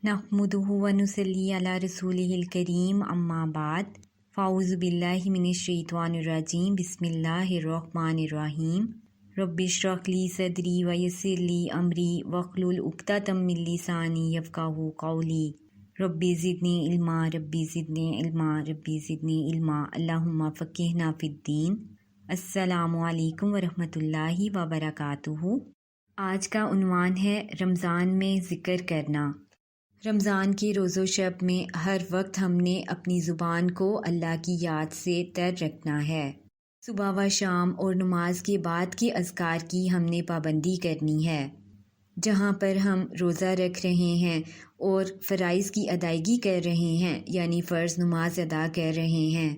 نحمدہ ونصلی علی رسولہ الکریم اما بعد فاعوذ باللہ من الشیطان الرجیم بسم اللہ الرحمن الرحیم رب اشرح لی صدری ویسر لی امری واحلل عقدۃ من لسانی یفقہوا قولی رب زدنی علما رب زدنی علما رب زدنی علما اللہم فقہنا فی الدین۔ السلام علیکم ورحمۃ اللہ وبرکاتہ۔ آج کا عنوان ہے رمضان میں ذکر کرنا۔ رمضان کے روز و شب میں ہر وقت ہم نے اپنی زبان کو اللہ کی یاد سے تر رکھنا ہے۔ صبح و شام اور نماز کے بعد کے اذکار کی ہم نے پابندی کرنی ہے۔ جہاں پر ہم روزہ رکھ رہے ہیں اور فرائض کی ادائیگی کر رہے ہیں، یعنی فرض نماز ادا کر رہے ہیں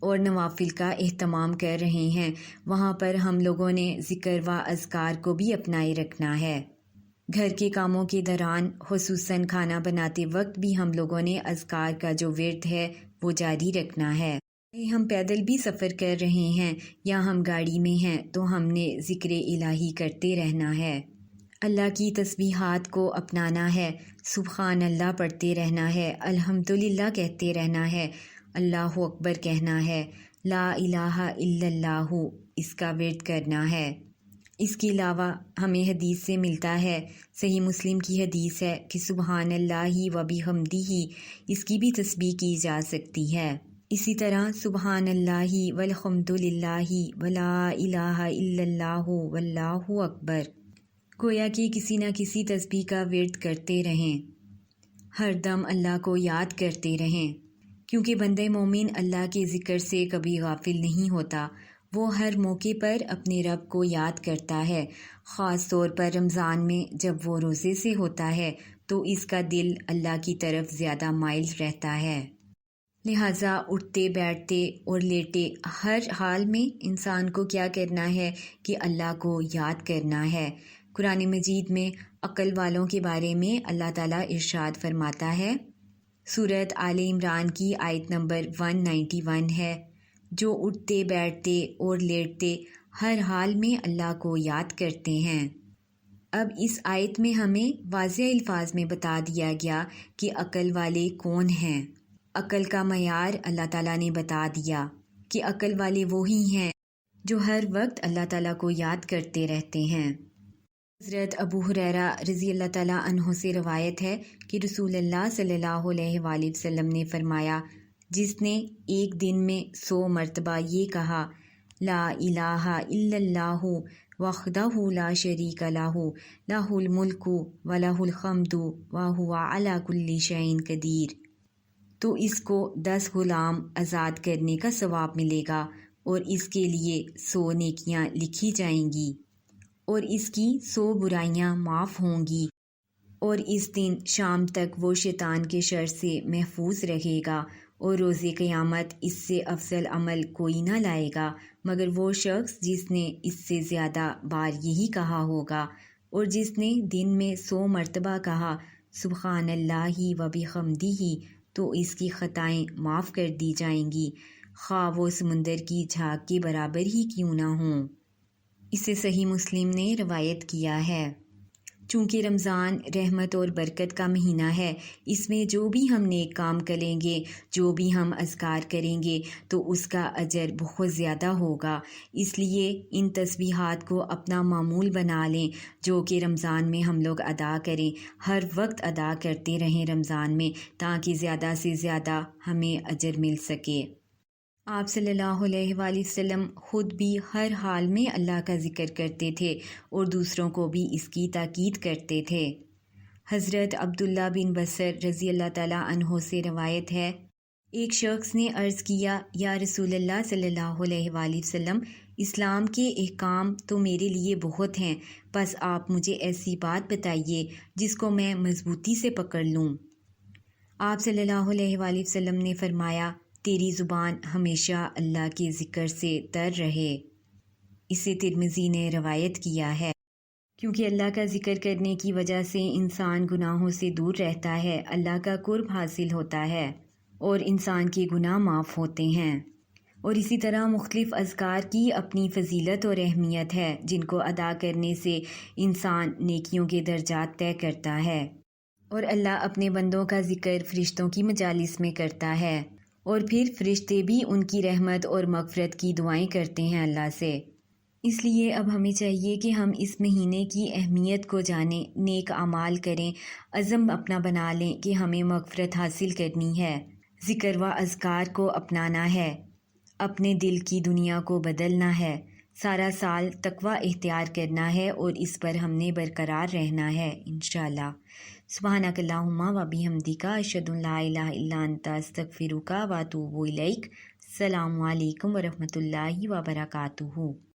اور نوافل کا اہتمام کر رہے ہیں، وہاں پر ہم لوگوں نے ذکر و اذکار کو بھی اپنائے رکھنا ہے۔ گھر کے کاموں کے دوران خصوصاً کھانا بناتے وقت بھی ہم لوگوں نے اذکار کا جو ورد ہے وہ جاری رکھنا ہے۔ ہم پیدل بھی سفر کر رہے ہیں یا ہم گاڑی میں ہیں تو ہم نے ذکر الہی کرتے رہنا ہے۔ اللہ کی تسبیحات کو اپنانا ہے، سبحان اللہ پڑھتے رہنا ہے، الحمدللہ کہتے رہنا ہے، اللہ اکبر کہنا ہے، لا الہ الا اللہ اس کا ورد کرنا ہے۔ اس کے علاوہ ہمیں حدیث سے ملتا ہے، صحیح مسلم کی حدیث ہے کہ سبحان اللہ و بحمدہ اس کی بھی تسبیح کی جا سکتی ہے۔ اسی طرح سبحان اللہ والحمد للہ ولا الہ الا اللہ واللہ اکبر، گویا کہ کسی نہ کسی تسبیح کا ورد کرتے رہیں، ہر دم اللہ کو یاد کرتے رہیں، کیونکہ بندہ مومن اللہ کے ذکر سے کبھی غافل نہیں ہوتا۔ وہ ہر موقع پر اپنے رب کو یاد کرتا ہے، خاص طور پر رمضان میں جب وہ روزے سے ہوتا ہے تو اس کا دل اللہ کی طرف زیادہ مائل رہتا ہے۔ لہٰذا اٹھتے بیٹھتے اور لیٹے ہر حال میں انسان کو کیا کرنا ہے کہ اللہ کو یاد کرنا ہے۔ قرآن مجید میں عقل والوں کے بارے میں اللہ تعالیٰ ارشاد فرماتا ہے، سورۃ آل عمران کی آیت نمبر 191 ہے، جو اٹھتے بیٹھتے اور لیٹتے ہر حال میں اللہ کو یاد کرتے ہیں۔ اب اس آیت میں ہمیں واضح الفاظ میں بتا دیا گیا کہ عقل والے کون ہیں۔ عقل کا معیار اللہ تعالیٰ نے بتا دیا کہ عقل والے وہی ہیں جو ہر وقت اللہ تعالیٰ کو یاد کرتے رہتے ہیں۔ حضرت ابو ہریرہ رضی اللہ تعالیٰ عنہ سے روایت ہے کہ رسول اللہ صلی اللہ علیہ وآلہ وسلم نے فرمایا، جس نے ایک دن میں 100 مرتبہ یہ کہا، لا الہ الا اللہ وحدہ لا شریک لہ لہ الملک ولہ الحمد وہو علی کل شیء قدیر، تو اس کو 10 غلام آزاد کرنے کا ثواب ملے گا اور اس کے لیے 100 نیکیاں لکھی جائیں گی اور اس کی 100 برائیاں معاف ہوں گی، اور اس دن شام تک وہ شیطان کے شر سے محفوظ رہے گا، اور روز قیامت اس سے افضل عمل کوئی نہ لائے گا مگر وہ شخص جس نے اس سے زیادہ بار یہی کہا ہوگا، اور جس نے دن میں 100 مرتبہ کہا سبحان اللہ و بحمدہ، تو اس کی خطائیں معاف کر دی جائیں گی، خواہ وہ سمندر کی جھاگ کے برابر ہی کیوں نہ ہوں۔ اسے صحیح مسلم نے روایت کیا ہے۔ چونکہ رمضان رحمت اور برکت کا مہینہ ہے، اس میں جو بھی ہم نیک کام کریں گے، جو بھی ہم اذکار کریں گے تو اس کا اجر بہت زیادہ ہوگا۔ اس لیے ان تسبیحات کو اپنا معمول بنا لیں جو کہ رمضان میں ہم لوگ ادا کریں، ہر وقت ادا کرتے رہیں رمضان میں، تاکہ زیادہ سے زیادہ ہمیں اجر مل سکے۔ آپ صلی اللہ علیہ وآلہ وسلم خود بھی ہر حال میں اللہ کا ذکر کرتے تھے اور دوسروں کو بھی اس کی تاکید کرتے تھے۔ حضرت عبداللہ بن بصر رضی اللہ تعالیٰ عنہ سے روایت ہے، ایک شخص نے عرض کیا، یا رسول اللہ صلی اللہ علیہ وآلہ وسلم، اسلام کے احکام تو میرے لیے بہت ہیں، بس آپ مجھے ایسی بات بتائیے جس کو میں مضبوطی سے پکڑ لوں۔ آپ صلی اللہ علیہ وآلہ وسلم نے فرمایا، تیری زبان ہمیشہ اللہ کے ذکر سے تر رہے۔ اسے ترمذی نے روایت کیا ہے۔ کیونکہ اللہ کا ذکر کرنے کی وجہ سے انسان گناہوں سے دور رہتا ہے، اللہ کا قرب حاصل ہوتا ہے اور انسان کے گناہ معاف ہوتے ہیں۔ اور اسی طرح مختلف اذکار کی اپنی فضیلت اور اہمیت ہے، جن کو ادا کرنے سے انسان نیکیوں کے درجات طے کرتا ہے۔ اور اللہ اپنے بندوں کا ذکر فرشتوں کی مجالس میں کرتا ہے، اور پھر فرشتے بھی ان کی رحمت اور مغفرت کی دعائیں کرتے ہیں اللہ سے۔ اس لیے اب ہمیں چاہیے کہ ہم اس مہینے کی اہمیت کو جانیں، نیک اعمال کریں، عزم اپنا بنا لیں کہ ہمیں مغفرت حاصل کرنی ہے، ذکر و اذکار کو اپنانا ہے، اپنے دل کی دنیا کو بدلنا ہے، سارا سال تقوی اختیار کرنا ہے اور اس پر ہم نے برقرار رہنا ہے انشاءاللہ۔ سبحانک اللہم و بحمدک، اشہد ان لا الہ الا انت، استغفرک و اتوب الیک۔ السلام علیکم ورحمۃ اللہ وبرکاتہ۔